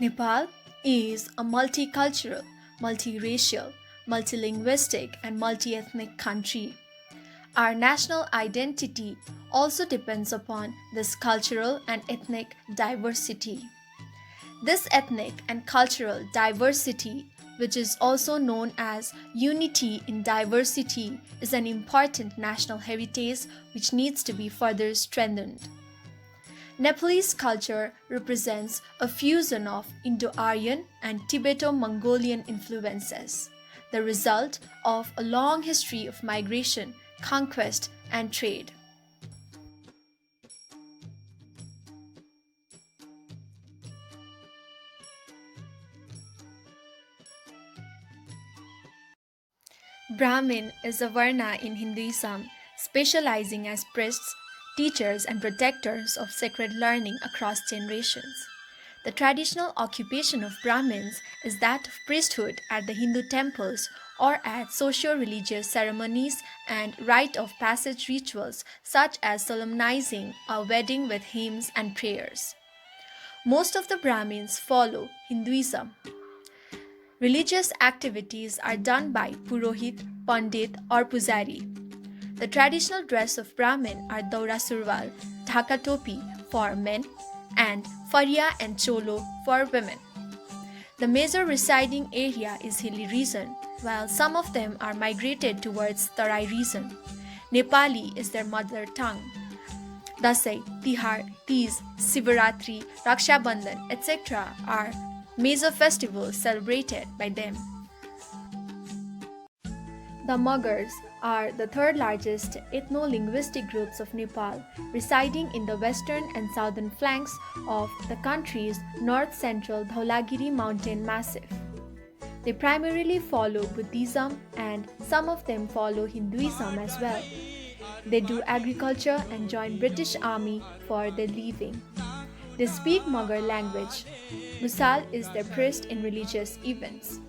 Nepal is a multicultural, multiracial, multilinguistic, and multi-ethnic country. Our national identity also depends upon this cultural and ethnic diversity. This ethnic and cultural diversity, which is also known as unity in diversity, is an important national heritage which needs to be further strengthened. Nepalese culture represents a fusion of Indo-Aryan and Tibeto-Mongolian influences, the result of a long history of migration, conquest, and trade. Brahmin is a varna in Hinduism, specializing as priests, teachers, and protectors of sacred learning across generations. The traditional occupation of Brahmins is that of priesthood at the Hindu temples or at socio religious ceremonies and rite of passage rituals such as solemnizing a wedding with hymns and prayers. Most of the Brahmins follow Hinduism. Religious activities are done by Purohit, Pandit, or Pujari. The traditional dress of Brahmin are Daura Surwal, Dhaka Topi for men, and Faria and Cholo for women. The major residing area is hilly region, while some of them are migrated towards Tarai region. Nepali is their mother tongue. Dasai, Tihar, Teej, Sivaratri, Raksha Bandhan, etc. are major festivals celebrated by them. The Mughals are the third largest ethno-linguistic groups of Nepal, residing in the western and southern flanks of the country's north-central Dhaulagiri mountain massif. They primarily follow Buddhism and some of them follow Hinduism as well. They do agriculture and join British Army for their living. They speak Mughal language. Musal is their priest in religious events.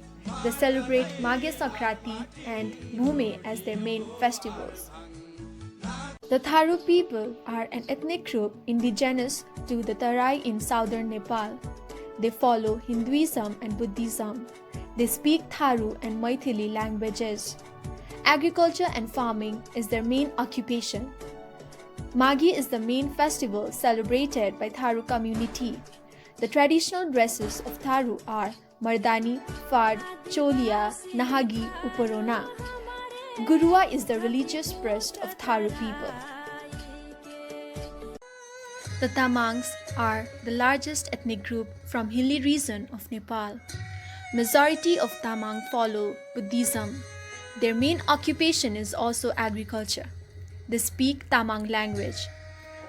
They celebrate Maghe Sakrati and Bhume as their main festivals. The Tharu people are an ethnic group indigenous to the Tarai in southern Nepal. They follow Hinduism and Buddhism. They speak Tharu and Maithili languages. Agriculture and farming is their main occupation. Maghi is the main festival celebrated by Tharu community. The traditional dresses of Tharu are Mardani, Fad, Cholia, Nahagi, Uparona. Gurua is the religious priest of Tharu people. The Tamangs are the largest ethnic group from hilly region of Nepal. Majority of Tamang follow Buddhism. Their main occupation is also agriculture. They speak Tamang language.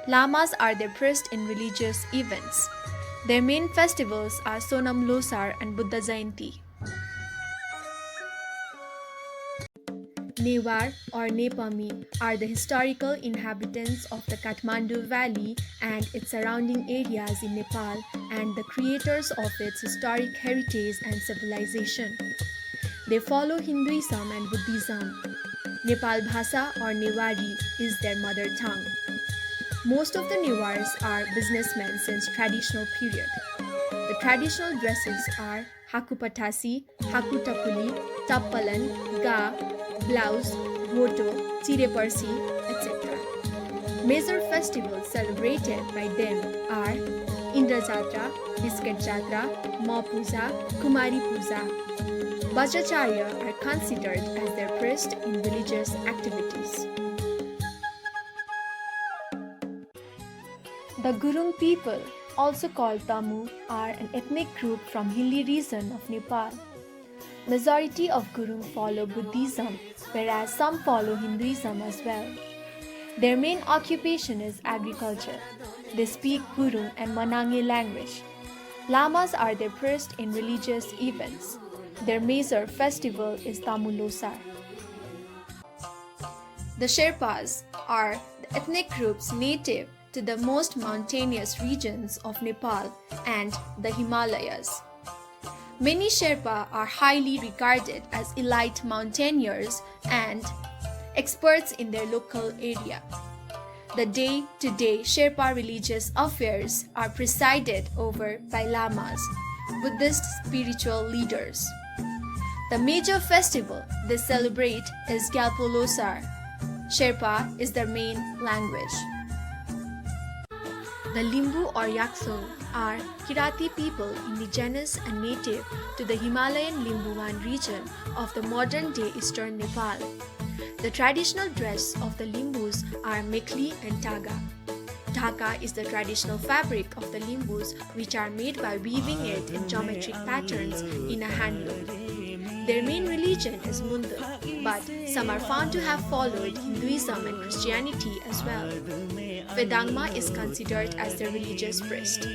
Lamas are their priests in religious events. Their main festivals are Sonam Losar and Buddha Jayanti. Newar or Nepami are the historical inhabitants of the Kathmandu Valley and its surrounding areas in Nepal and the creators of its historic heritage and civilization. They follow Hinduism and Buddhism. Nepal Bhasa or Newari is their mother tongue. Most of the Newars are businessmen since traditional period. The traditional dresses are Hakupatasi, Hakutapuli, Tappalan, Ga, blouse, Goto, Chireparsi, etc. Major festivals celebrated by them are Indra Jatra, Biscuit Jatra, Ma Puja, Kumari Puja. Vajracharya are considered as their priest in religious activities. The Gurung people, also called Tamu, are an ethnic group from hilly region of Nepal. Majority of Gurung follow Buddhism, whereas some follow Hinduism as well. Their main occupation is agriculture. They speak Gurung and Manange language. Lamas are their priests in religious events. Their major festival is Tamulosar. The Sherpas are the ethnic groups native to the most mountainous regions of Nepal and the Himalayas. Many Sherpa are highly regarded as elite mountaineers and experts in their local area. The day-to-day Sherpa religious affairs are presided over by lamas, Buddhist spiritual leaders. The major festival they celebrate is Gyalpo Losar. Sherpa is their main language. The Limbu or Yaksung are Kirati people indigenous and native to the Himalayan Limbuwan region of the modern-day eastern Nepal. The traditional dress of the Limbus are Mekhli and Taga. Dhaka is the traditional fabric of the Limbus, which are made by weaving it in geometric patterns in a handloom. Their main religion is Mundu, but some are found to have followed Hinduism and Christianity as well. Vedangma is considered as their religious priest.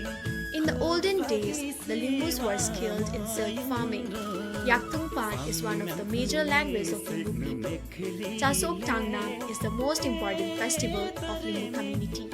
In the olden days, the Limbus were skilled in silk farming. Yaktungpan is one of the major languages of Limbu people. Chasok Tangnam is the most important festival of Limbu community.